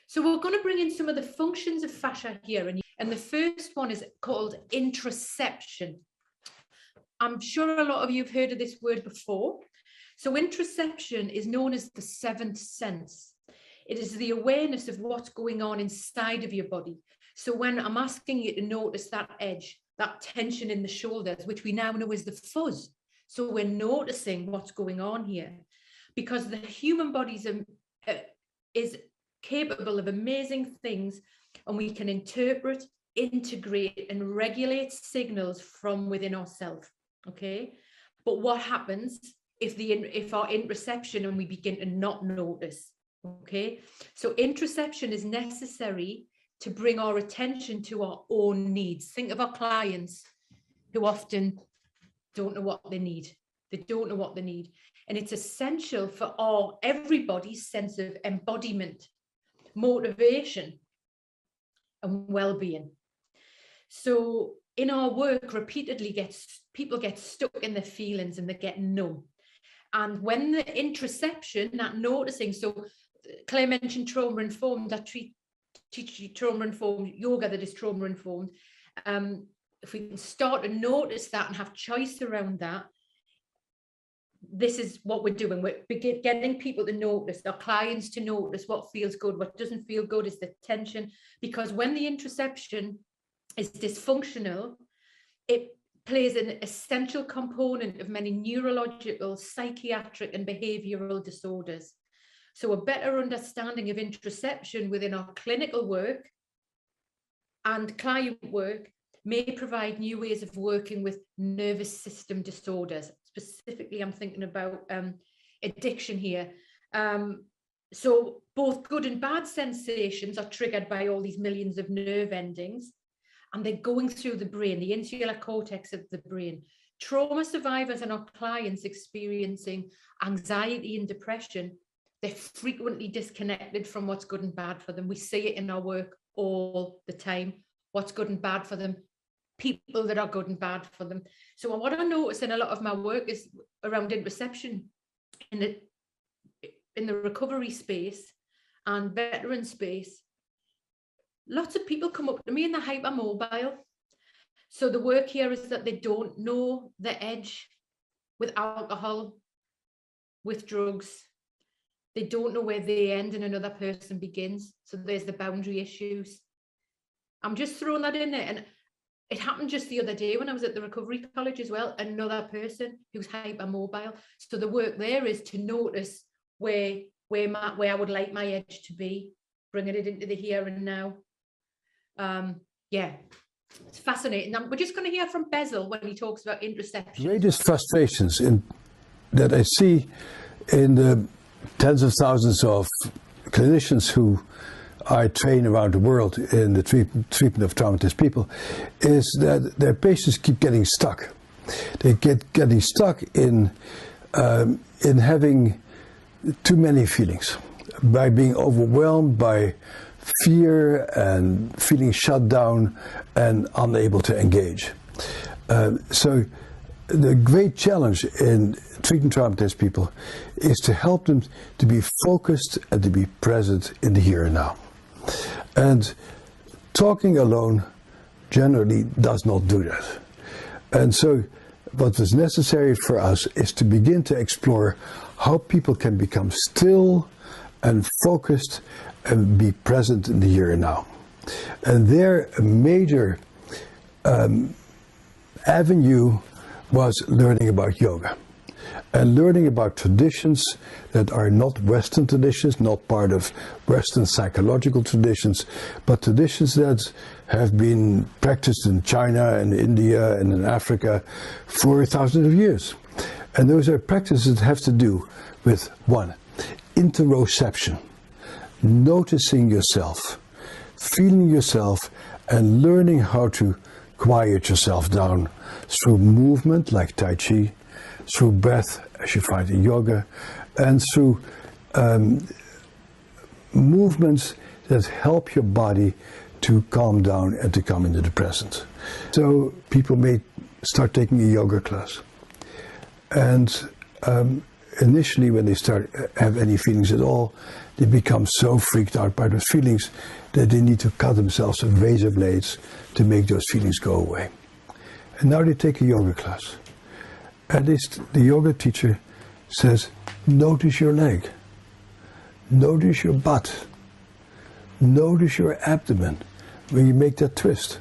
So we're going to bring in some of the functions of fascia here. And the first one is called interoception. I'm sure a lot of you have heard of this word before. So interoception is known as the seventh sense. It is the awareness of what's going on inside of your body. So when I'm asking you to notice that edge, that tension in the shoulders, which we now know is the fuzz. So we're noticing what's going on here, because the human body is capable of amazing things, and we can interpret, integrate, and regulate signals from within ourselves. Okay, but what happens if our interoception and we begin to not notice? Okay, so interoception is necessary to bring our attention to our own needs. Think of our clients who often don't know what they need. They don't know what they need. And it's essential for everybody's sense of embodiment, motivation, and well-being. So in our work, repeatedly people get stuck in their feelings and they get numb. And when the interoception, that noticing, so Claire mentioned trauma-informed, I teach trauma-informed yoga that is trauma-informed. If we can start to notice that and have choice around that, this is what we're doing. We're getting people to notice, our clients to notice what feels good, what doesn't feel good, is the tension. Because when the interoception is dysfunctional, it plays an essential component of many neurological, psychiatric, and behavioral disorders. So a better understanding of interoception within our clinical work and client work may provide new ways of working with nervous system disorders. Specifically, I'm thinking about addiction here. So both good and bad sensations are triggered by all these millions of nerve endings, and they're going through the brain, the insular cortex of the brain. Trauma survivors and our clients experiencing anxiety and depression, they're frequently disconnected from what's good and bad for them. We see it in our work all the time. What's good and bad for them, people that are good and bad for them. So what I notice in a lot of my work is around interoception in the recovery space and veteran space. Lots of people come up to me and they're hypermobile. So the work here is that they don't know the edge with alcohol, with drugs. They don't know where they end and another person begins. So there's the boundary issues. I'm just throwing that in there. And it happened just the other day when I was at the recovery college as well, another person who's hypermobile. So the work there is to notice where I would like my edge to be, bringing it into the here and now. Yeah, it's fascinating. We're just going to hear from Bezel when he talks about interoception. Greatest frustrations that I see in the tens of thousands of clinicians who I train around the world in the treatment of traumatized people is that their patients keep getting stuck. They getting stuck in having too many feelings, by being overwhelmed by fear and feeling shut down and unable to engage. So the great challenge in treating traumatized people is to help them to be focused and to be present in the here and now. And talking alone generally does not do that. And so what is necessary for us is to begin to explore how people can become still and focused and be present in the here and now. And there, a major avenue was learning about yoga and learning about traditions that are not Western traditions, not part of Western psychological traditions, but traditions that have been practiced in China and India and in Africa for thousands of years. And those are practices that have to do with, one, interoception, noticing yourself, feeling yourself, and learning how to quiet yourself down through movement like Tai Chi, through breath as you find in yoga, and through movements that help your body to calm down and to come into the present. So people may start taking a yoga class, and initially, when they start have any feelings at all, they become so freaked out by those feelings that they need to cut themselves with razor blades to make those feelings go away. And now they take a yoga class. And the yoga teacher says, notice your leg, notice your butt, notice your abdomen when you make that twist.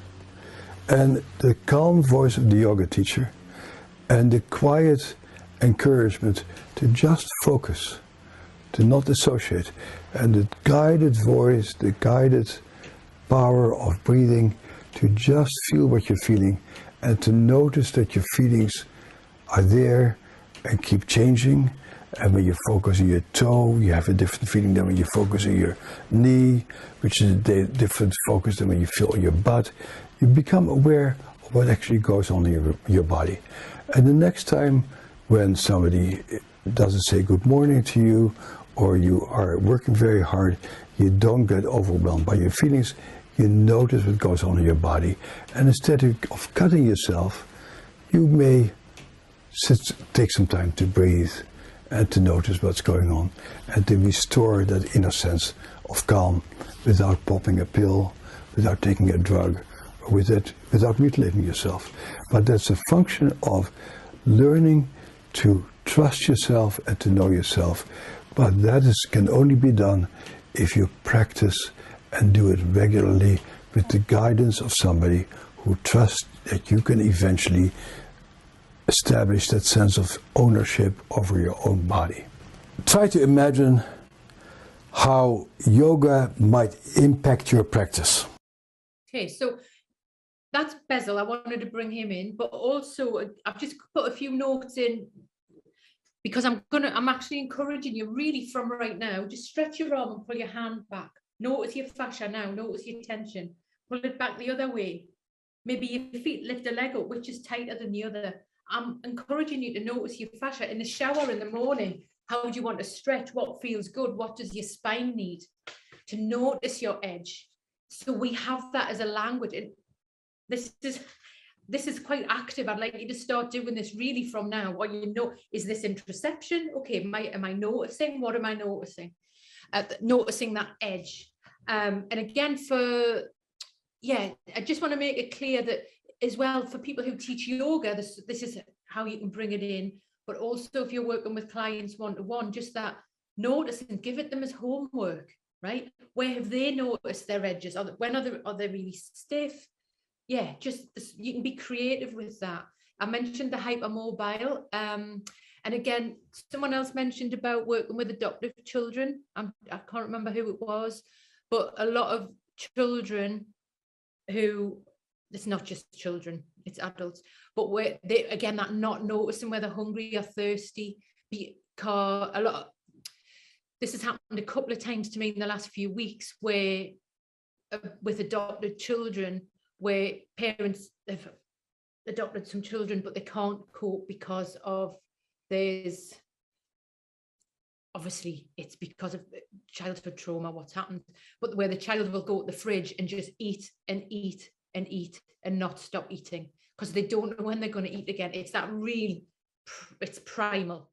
And the calm voice of the yoga teacher and the quiet encouragement to just focus, to not dissociate, and the guided voice, the guided power of breathing, to just feel what you're feeling and to notice that your feelings are there and keep changing. And when you focus on your toe, you have a different feeling than when you focus on your knee, which is a different focus than when you feel on your butt. You become aware of what actually goes on in your body. And the next time when somebody doesn't say good morning to you, or you are working very hard, you don't get overwhelmed by your feelings. You notice what goes on in your body. And instead of cutting yourself, you may take some time to breathe and to notice what's going on and to restore that inner sense of calm without popping a pill, without taking a drug, or without mutilating yourself. But that's a function of learning to trust yourself and to know yourself. But that can only be done if you practice and do it regularly with the guidance of somebody who trusts that you can eventually establish that sense of ownership over your own body. Try to imagine how yoga might impact your practice. Okay, so that's Bezel. I wanted to bring him in, but also I've just put a few notes in because I'm actually encouraging you really from right now. Just stretch your arm and pull your hand back. Notice your fascia now. Notice your tension. Pull it back the other way. Maybe your feet lift a leg up, which is tighter than the other. I'm encouraging you to notice your fascia in the shower in the morning. How do you want to stretch? What feels good? What does your spine need? To notice your edge. So we have that as a language. And this is quite active. I'd like you to start doing this really from now. What you know, is this interoception? Okay, am I noticing? What am I noticing? Noticing that edge. And again, I just want to make it clear that as well, for people who teach yoga, this is how you can bring it in. But also if you're working with clients one-to-one, just that notice and give it them as homework, right? Where have they noticed their edges? When are they really stiff? Yeah, just you can be creative with that. I mentioned the hypermobile. And again, someone else mentioned about working with adoptive children. I can't remember who it was, but a lot of children who, it's not just children, it's adults, but where they, again, that not noticing whether hungry or thirsty, this has happened a couple of times to me in the last few weeks, where with adopted children, where parents have adopted some children, but they can't cope because of obviously it's because of childhood trauma, what's happened, but where the child will go to the fridge and just eat and eat and eat and not stop eating because they don't know when they're going to eat again. It's that it's primal.